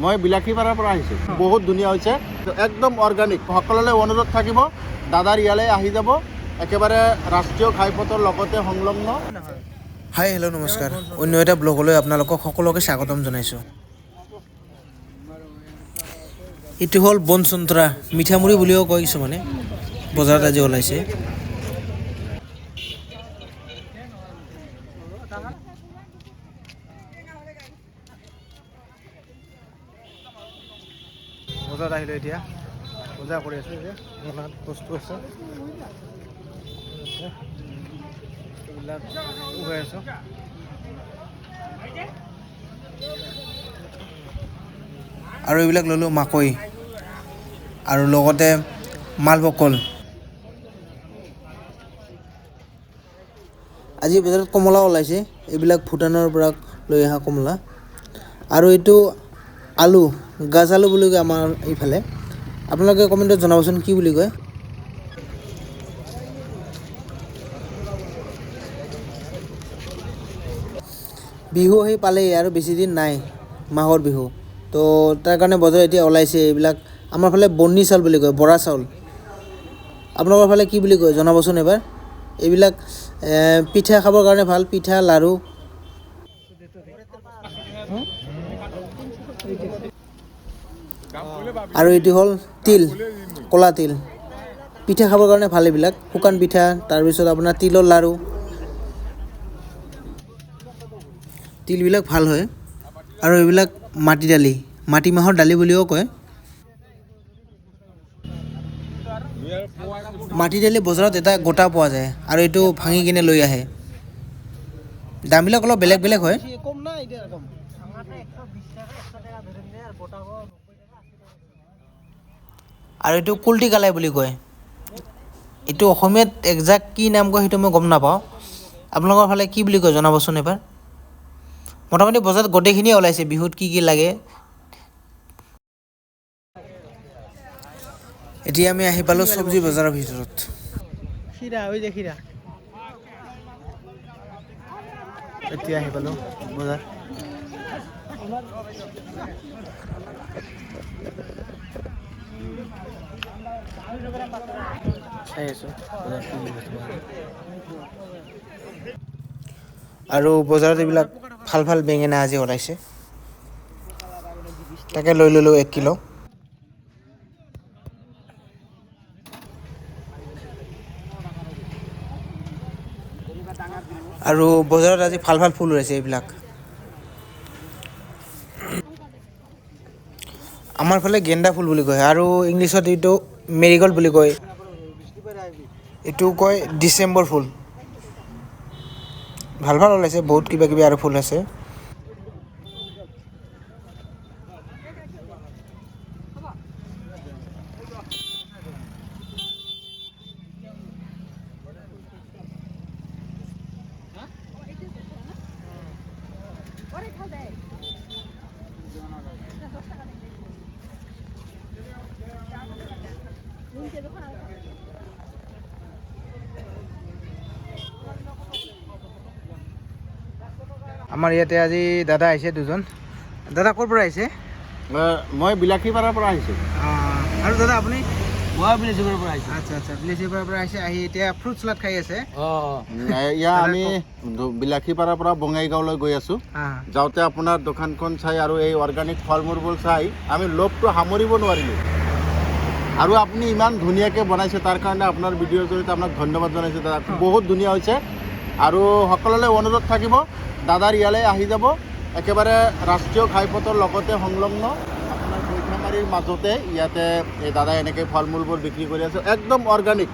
মই বিলাসীপাৰাৰ পৰা আহিছোঁ। বহুত ধুনীয়া হৈছে, একদম অৰ্গেনিক। সকলোলৈ অনুৰোধ থাকিব, দাদাৰ ইয়ালৈ আহি যাব, একেবাৰে ৰাষ্ট্ৰীয় ঘাইপথৰ লগতে সংলগ্ন। হাই হেল্ল' নমস্কাৰ, অন্য এটা ব্লগলৈ আপোনালোকক সকলোকে স্বাগতম জনাইছোঁ। এইটো হ'ল বনচুন্তৰা মিঠামুড়ি বুলিও কয় কিছুমানে, বজাৰত আজি ওলাইছে। বজাৰত আহিলোঁ এতিয়া, বজাৰ কৰি আছোঁ যে মনাত বস্তু আছে, বস্তুবিলাক উগাই আছোঁ। আৰু এইবিলাক ল'লোঁ মাকৈ আৰু লগতে মালভোগ কল। আজি বজাৰত কমলা ওলাইছে, এইবিলাক ভূটানৰ পৰা লৈ অহা কমলা। আৰু এইটো আলু, গাজ আলু বুলি কয় আমাৰ এইফালে। আপোনালোকে কমেণ্টত জনাবচোন কি বুলি কয়। বিহু আহি পালেই আৰু বেছিদিন নাই, মাঘৰ বিহু। তো তাৰ কাৰণে বজাৰত এতিয়া ওলাইছে এইবিলাক। আমাৰ ফালে বন্নি চাউল বুলি কয়, বৰা চাউল। আপোনালোকৰ ফালে কি বুলি কয় জনাবচোন এবাৰ। এইবিলাক পিঠা খাবৰ কাৰণে ভাল, পিঠা লাড়ু। আৰু এইটো হ'ল তিল, ক'লা তিল। পিঠা খাবৰ কাৰণে ভাল এইবিলাক, শুকান পিঠা, তাৰপিছত আপোনাৰ তিলৰ লাড়ু। তিলবিলাক ভাল হয়। আৰু এইবিলাক মাটি দালি, মাটিমাহৰ দালি বুলিও কয়। মাটি দালি বজাৰত এটা গোটা পোৱা যায়, আৰু এইটো ভাঙি কিনে লৈ আহে। দামবিলাক অলপ বেলেগ বেলেগ হয়। আৰু এইটো কুল্টি কালাই বুলি কয়। এইটো অসমীয়াত একজেক্ট কি নাম কয় সেইটো মই গম নাপাওঁ। আপোনালোকৰ ফালে কি বুলি কয় জনাবচোন এবাৰ। মোটামুটি বজাৰত গোটেইখিনিয়ে ওলাইছে, বিহুত কি কি লাগে। এতিয়া আমি আহি পালোঁ চব্জি বজাৰৰ ভিতৰত। এতিয়া আহি পালোঁ বজাৰ। চাই আছোঁ আৰু বজাৰত এইবিলাক ভাল ভাল বেঙেনা আজি ওলাইছে, তাকে লৈ ল'লোঁ 1 কিলো। আৰু বজাৰত আজি ভাল ভাল ফুল ওলাইছে এইবিলাক। আমাৰ ফালে গেন্দা ফুল বুলি কয়, আৰু ইংলিছত এইটো মেৰিগল্ড বুলি কয়। এইটো কয় ডিচেম্বৰ ফুল। ভাল ভাল ওলাইছে, বহুত কিবা কিবি আৰু ফুল আছে। আমাৰ ইয়াতে আজি দাদা আহিছে দুজন। দাদা ক'ৰ পৰা আহিছে? মই বিলাসীপাৰাৰ পৰা আহিছোঁ। আৰু দাদা আপুনি? মই বিলাসীপাৰাৰ পৰা আহিছোঁ। আচ্ছা আচ্ছা, বিলাসীপাৰাৰ পৰা আহিছে, আহি এতিয়া ফ্ৰুট চালাড খাই আছে। ইয়াত আমি বিলাসীপাৰাৰ পৰা বঙাইগাঁৱলৈ গৈ আছোঁ। যাওঁতে আপোনাৰ দোকানখন চাই আৰু এই অৰ্গেনিক ফল মূলবোৰ চাই আমি লোভটো সামৰিব নোৱাৰিলোঁ। আৰু আপুনি ইমান ধুনীয়াকৈ বনাইছে, তাৰ কাৰণে আপোনাৰ ভিডিঅ'ৰ জৰিয়তে আপোনাক ধন্যবাদ জনাইছোঁ দাদা। বহুত ধুনীয়া হৈছে। আৰু সকলোলৈ অনুৰোধ থাকিব, দাদাৰ ইয়ালৈ আহি যাব, একেবাৰে ৰাষ্ট্ৰীয় ঘাইপথৰ লগতে সংলগ্ন, আপোনাৰ বৈঠামাৰীৰ মাজতে ইয়াতে এই দাদাই এনেকৈ ফল মূলবোৰ বিক্ৰী কৰি আছে, একদম অৰ্গেনিক।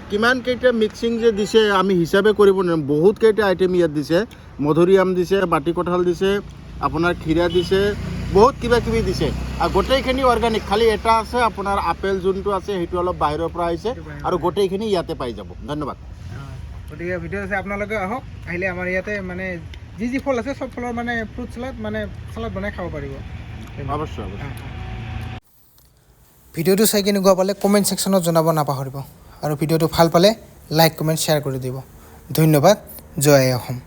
কিমান কেইটা মিক্সিং যে দিছে আমি হিচাপে কৰিব নোৱাৰিম, বহুত কেইটা আইটেম ইয়াত দিছে। মধুৰিআম দিছে, বাটি কঁঠাল দিছে, আপোনাৰ ক্ষীৰা দিছে, বহুত কিবা কিবি দিছে। আৰু গোটেইখিনি অৰ্গেনিক। খালি এটা আছে আপোনাৰ আপেল যোনটো আছে সেইটো অলপ বাহিৰৰ পৰা আহিছে, আৰু গোটেইখিনি ইয়াতে পাই যাব। ধন্যবাদ। গতিকে ভিডিঅ' আছে, আপোনালোকে আহক, আহিলে আমাৰ ইয়াতে মানে যি যি ফল আছে চব ফলৰ মানে ফ্ৰুট চালাড মানে চালাড বনাই খাব পাৰিব। অৱশ্যই অৱশ্যই। ভিডিঅ'টো চাই কেনেকুৱা পালে কমেণ্ট ছেকশ্যনত জনাব নাপাহৰিব। আৰু ভিডিঅ'টো ভাল পালে লাইক কমেণ্ট শ্বেয়াৰ কৰি দিব। ধন্যবাদ। জয় অসম।